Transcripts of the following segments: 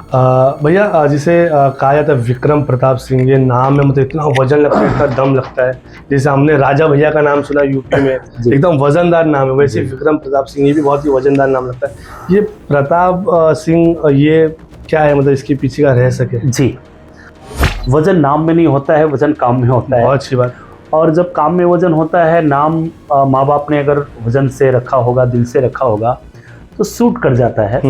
भैया जिसे कहा जाता है विक्रम प्रताप सिंह, ये नाम में मतलब इतना वजन लगता है, इतना दम लगता है। जैसे हमने राजा भैया का नाम सुना यूपी में, एकदम वजनदार नाम है, वैसे विक्रम प्रताप सिंह ये भी बहुत ही वजनदार नाम लगता है। ये प्रताप सिंह ये क्या है, मतलब इसके पीछे का रहस्य क्या है? जी, वजन नाम में नहीं होता है, वजन काम में होता है। बहुत अच्छी बात। और जब काम में वजन होता है, नाम माँ बाप ने अगर वजन से रखा होगा, दिल से रखा होगा, तो सूट कर जाता है।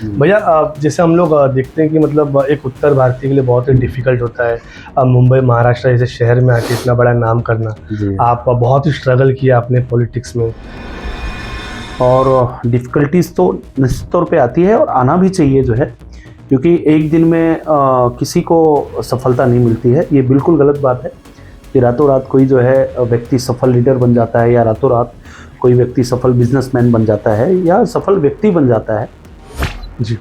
भैया जैसे हम लोग देखते हैं कि मतलब एक उत्तर भारतीय के लिए बहुत ही डिफ़िकल्ट होता है मुंबई महाराष्ट्र जैसे शहर में आके इतना बड़ा नाम करना। आप बहुत ही स्ट्रगल किया अपने पॉलिटिक्स में, और डिफ़िकल्टीज तो निश्चित तौर पे आती है और आना भी चाहिए जो है, क्योंकि एक दिन में किसी को सफलता नहीं मिलती है। ये बिल्कुल गलत बात है कि रातों रात कोई जो है व्यक्ति सफल लीडर बन जाता है, या रातों रात कोई व्यक्ति सफल बिजनेसमैन बन जाता है, या सफल व्यक्ति बन जाता है। जी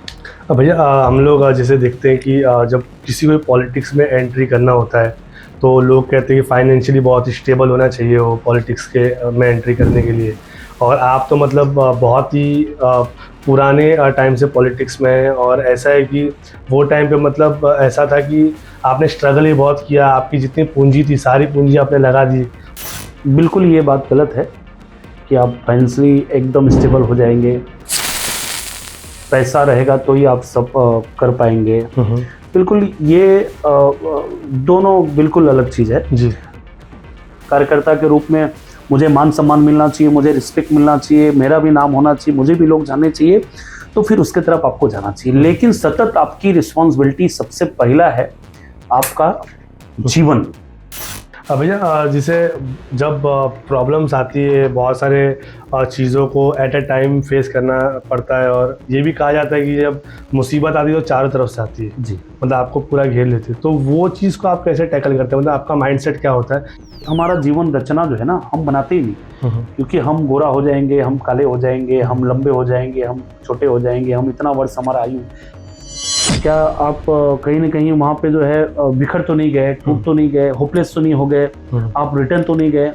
भैया हम लोग जैसे देखते हैं कि जब किसी को पॉलिटिक्स में एंट्री करना होता है तो लोग कहते हैं कि फाइनेंशियली बहुत स्टेबल होना चाहिए वो पॉलिटिक्स के में एंट्री करने के लिए। और आप तो मतलब बहुत ही पुराने टाइम से पॉलिटिक्स में हैं, और ऐसा है कि वो टाइम पे मतलब ऐसा था कि आपने स्ट्रगल ही बहुत किया, आपकी जितनी पूंजी थी सारी पूंजी आपने लगा दी। बिल्कुल ये बात गलत है कि आप फाइनेंशियली एकदम स्टेबल हो जाएंगे, पैसा रहेगा तो ही आप सब कर पाएंगे। बिल्कुल ये दोनों बिल्कुल अलग चीज़ है। जी, कार्यकर्ता के रूप में मुझे मान सम्मान मिलना चाहिए, मुझे रिस्पेक्ट मिलना चाहिए, मेरा भी नाम होना चाहिए, मुझे भी लोग जानने चाहिए, तो फिर उसके तरफ आपको जाना चाहिए। लेकिन सतत आपकी रिस्पॉन्सिबिलिटी सबसे पहला है आपका जीवन। भैया जैसे जब प्रॉब्लम्स आती है, बहुत सारे चीज़ों को एट ए टाइम फेस करना पड़ता है, और ये भी कहा जाता है कि जब मुसीबत आती है तो चारों तरफ से आती है। जी, मतलब आपको पूरा घेर लेती है, तो वो चीज़ को आप कैसे टैकल करते हैं? मतलब आपका माइंडसेट क्या होता है? हमारा जीवन रचना जो है ना, हम बनाते ही नहीं, क्योंकि हम गोरा हो जाएंगे, हम काले हो जाएंगे, हम लंबे हो जाएंगे, हम छोटे हो जाएंगे, हम इतना वर्ष हमारा आयु। क्या आप कहीं ना कहीं वहाँ पे जो है बिखर तो नहीं गए, टूट तो नहीं गए, होपलेस तो नहीं हो गए, आप रिटर्न तो नहीं गए?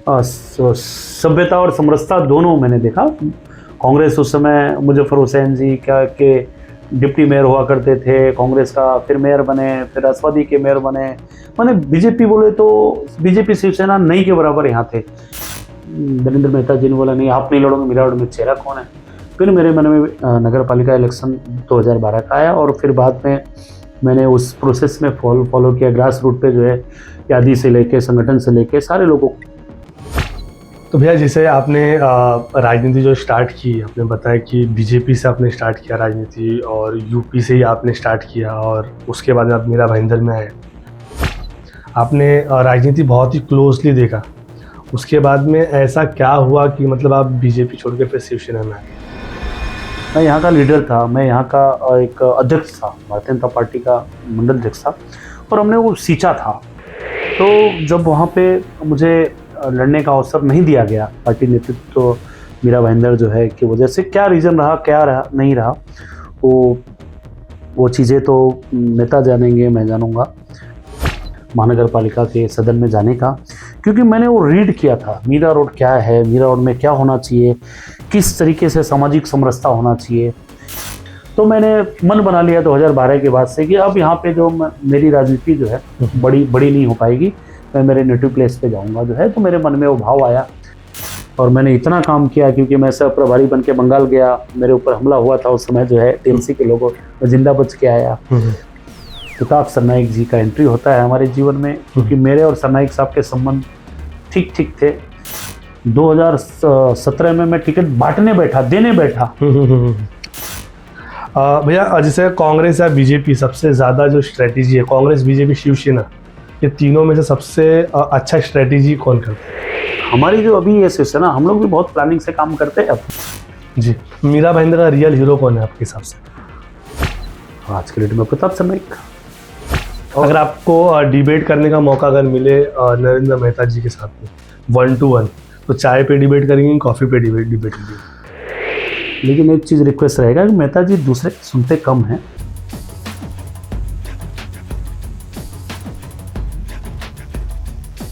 सभ्यता और समरसता दोनों मैंने देखा। कांग्रेस उस समय मुजफ्फर हुसैन जी क्या के डिप्टी मेयर हुआ करते थे कांग्रेस का, फिर मेयर बने, फिर राष्ट्रवादी के मेयर बने। मैंने बीजेपी बोले तो बीजेपी शिवसेना नहीं के बराबर यहाँ थे। नरेंद्र मेहता जी ने बोला नहीं आप नहीं लड़ोगे, मेरा में चेहरा कौन है। फिर मेरे मन में नगर पालिका इलेक्शन 2012 का आया, और फिर बाद में मैंने उस प्रोसेस में फॉलो किया, ग्रास रूट पे जो है यादी से लेके संगठन से लेके सारे लोगों को। तो भैया जैसे आपने राजनीति जो स्टार्ट की, आपने बताया कि बीजेपी से आपने स्टार्ट किया राजनीति, और यूपी से ही आपने स्टार्ट किया, और उसके बाद आप मीरा भाईंदर में आए। आपने राजनीति बहुत ही क्लोजली देखा। उसके बाद में ऐसा क्या हुआ कि मतलब आप बीजेपी छोड़ के फिर शिवसेना में आए? मैं यहाँ का लीडर था, मैं यहाँ का एक अध्यक्ष था, भारतीय जनता पार्टी का मंडल अध्यक्ष था, और हमने वो सींचा था। तो जब वहाँ पे मुझे लड़ने का अवसर नहीं दिया गया पार्टी नेतृत्व तो मीरा भाईंदर जो है कि वजह से, क्या रीज़न रहा क्या रहा नहीं रहा, वो चीज़ें तो नेता जानेंगे, मैं जानूँगा महानगर पालिका के सदन में जाने का, क्योंकि मैंने वो रीड किया था मीरा रोड क्या है, मीरा रोड में क्या होना चाहिए, किस तरीके से सामाजिक समरसता होना चाहिए। तो मैंने मन बना लिया 2012 के बाद से कि अब यहाँ पे जो मेरी राजनीति जो है बड़ी नहीं हो पाएगी, मैं मेरे नेटिव प्लेस पे जाऊँगा जो है। तो मेरे मन में वो भाव आया, और मैंने इतना काम किया, क्योंकि मैं सह प्रभारी बन के बंगाल गया, मेरे ऊपर हमला हुआ था उस समय जो है टीएमसी के लोगों, मैं जिंदा बच के आया। प्रताप सरनाइक जी का एंट्री होता है हमारे जीवन में, क्योंकि मेरे और सरनाइक साहब के संबंध ठीक थे। 2017 में मैं टिकट देने बैठा। भैया जैसे कांग्रेस या बीजेपी, सबसे ज़्यादा जो स्ट्रेटेजी है कांग्रेस बीजेपी शिवसेना, ये तीनों में से सबसे अच्छा स्ट्रेटेजी कौन करता है? हमारी जो अभी ये शिवसेना, हम लोग भी बहुत प्लानिंग से काम करते हैं अब। जी, मीरा भाईंदर का रियल हीरो कौन है आपके हिसाब से? आज के डेट में प्रताप सरनाइक। अगर आपको डिबेट करने का मौका अगर मिले नरेंद्र मेहता जी के साथ में 1 to 1, तो चाय पे डिबेट करेंगे, कॉफ़ी पे डिबेट करेंगे? लेकिन एक चीज़ रिक्वेस्ट रहेगा कि मेहता जी दूसरे सुनते कम हैं,